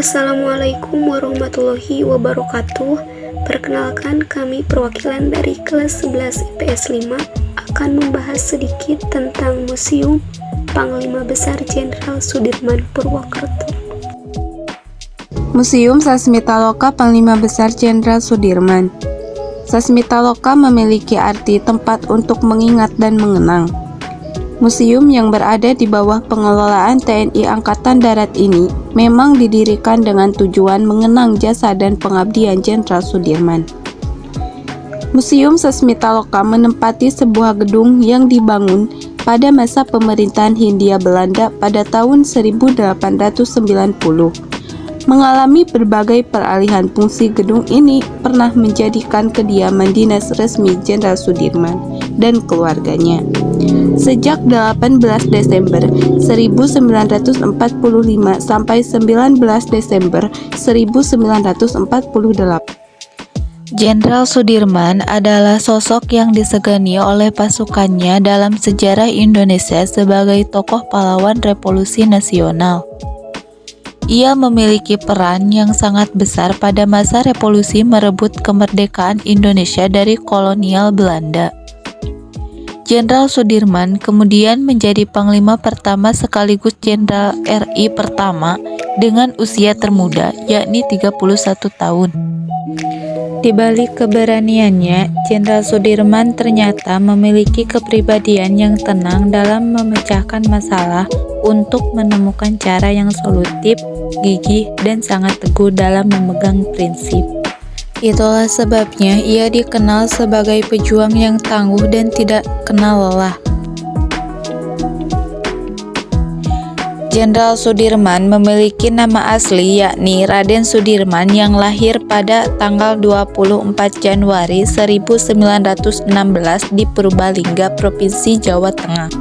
Assalamualaikum warahmatullahi wabarakatuh. Perkenalkan, kami perwakilan dari kelas 11 IPS 5 akan membahas sedikit tentang Museum Panglima Besar Jenderal Sudirman Purwokerto. Museum Sasmitaloka Panglima Besar Jenderal Sudirman. Sasmitaloka memiliki arti tempat untuk mengingat dan mengenang. Museum yang berada di bawah pengelolaan TNI Angkatan Darat ini memang didirikan dengan tujuan mengenang jasa dan pengabdian Jenderal Sudirman. Museum Sasmitaloka menempati sebuah gedung yang dibangun pada masa pemerintahan Hindia Belanda pada tahun 1890. Mengalami berbagai peralihan fungsi, gedung ini pernah menjadikan kediaman dinas resmi Jenderal Sudirman dan keluarganya. Sejak 18 Desember 1945 sampai 19 Desember 1948. Jenderal Sudirman adalah sosok yang disegani oleh pasukannya dalam sejarah Indonesia sebagai tokoh pahlawan revolusi nasional. Ia memiliki peran yang sangat besar pada masa revolusi merebut kemerdekaan Indonesia dari kolonial Belanda. Jenderal Sudirman kemudian menjadi Panglima pertama sekaligus Jenderal RI pertama dengan usia termuda, yakni 31 tahun. Di balik keberaniannya, Jenderal Sudirman ternyata memiliki kepribadian yang tenang dalam memecahkan masalah untuk menemukan cara yang solutif, gigih, dan sangat teguh dalam memegang prinsip. Itulah sebabnya ia dikenal sebagai pejuang yang tangguh dan tidak kenal lelah. Jenderal Sudirman memiliki nama asli yakni Raden Sudirman yang lahir pada tanggal 24 Januari 1916 di Purbalingga, Provinsi Jawa Tengah.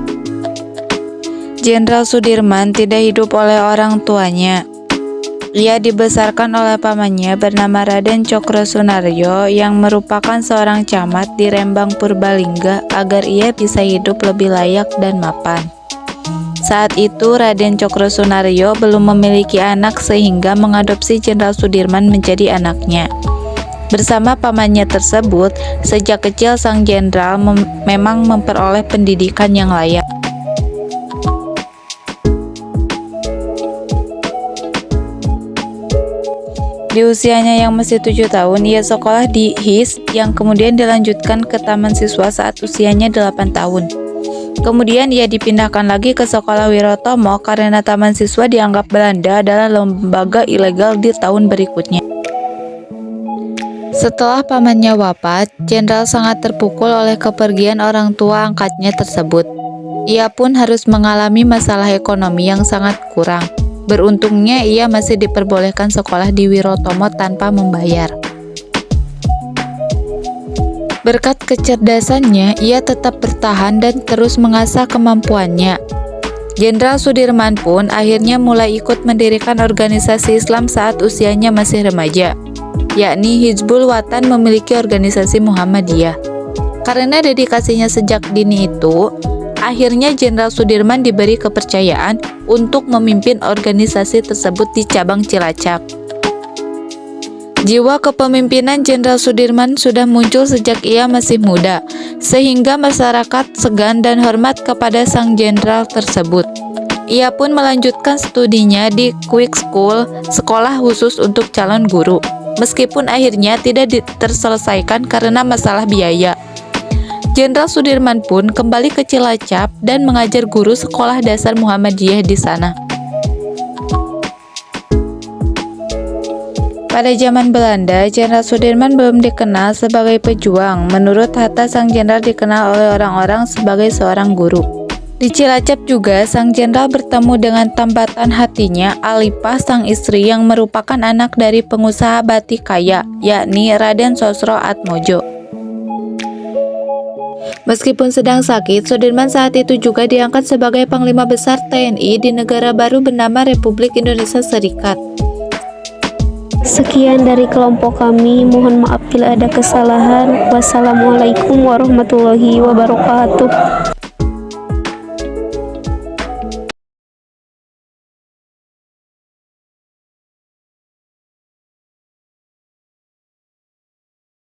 Jenderal Sudirman tidak hidup oleh orang tuanya. Ia dibesarkan oleh pamannya bernama Raden Cokrosunaryo yang merupakan seorang camat di Rembang, Purbalingga agar ia bisa hidup lebih layak dan mapan. Saat itu Raden Cokrosunaryo belum memiliki anak sehingga mengadopsi Jenderal Sudirman menjadi anaknya. Bersama pamannya tersebut, sejak kecil sang jenderal memang memperoleh pendidikan yang layak. Di usianya yang masih 7 tahun, ia sekolah di HIS yang kemudian dilanjutkan ke taman siswa saat usianya 8 tahun. Kemudian ia dipindahkan lagi ke sekolah Wirotomo karena taman siswa dianggap Belanda adalah lembaga ilegal di tahun berikutnya. Setelah pamannya wafat, Jenderal sangat terpukul oleh kepergian orang tua angkatnya tersebut. Ia pun harus mengalami masalah ekonomi yang sangat kurang. Beruntungnya ia masih diperbolehkan sekolah di Wirotomo tanpa membayar. Berkat kecerdasannya, ia tetap bertahan dan terus mengasah kemampuannya. Jenderal Sudirman pun akhirnya mulai ikut mendirikan organisasi Islam saat usianya masih remaja, yakni Hizbul Wathan memiliki organisasi Muhammadiyah. Karena dedikasinya sejak dini itu, akhirnya Jenderal Sudirman diberi kepercayaan untuk memimpin organisasi tersebut di cabang Cilacap. Jiwa kepemimpinan Jenderal Sudirman sudah muncul sejak ia masih muda, sehingga masyarakat segan dan hormat kepada sang jenderal tersebut. Ia pun melanjutkan studinya di Quick School, sekolah khusus untuk calon guru, meskipun akhirnya tidak terselesaikan karena masalah biaya. Jenderal Sudirman pun kembali ke Cilacap dan mengajar guru sekolah dasar Muhammadiyah di sana. Pada zaman Belanda, Jenderal Sudirman belum dikenal sebagai pejuang. Menurut Hatta, sang jenderal dikenal oleh orang-orang sebagai seorang guru. Di Cilacap juga, sang jenderal bertemu dengan tambatan hatinya, Alipah, sang istri yang merupakan anak dari pengusaha batik kaya, yakni Raden Sosro Atmojo. Meskipun sedang sakit, Sudirman saat itu juga diangkat sebagai Panglima Besar TNI di negara baru bernama Republik Indonesia Serikat. Sekian dari kelompok kami, mohon maaf bila ada kesalahan. Wassalamualaikum warahmatullahi wabarakatuh.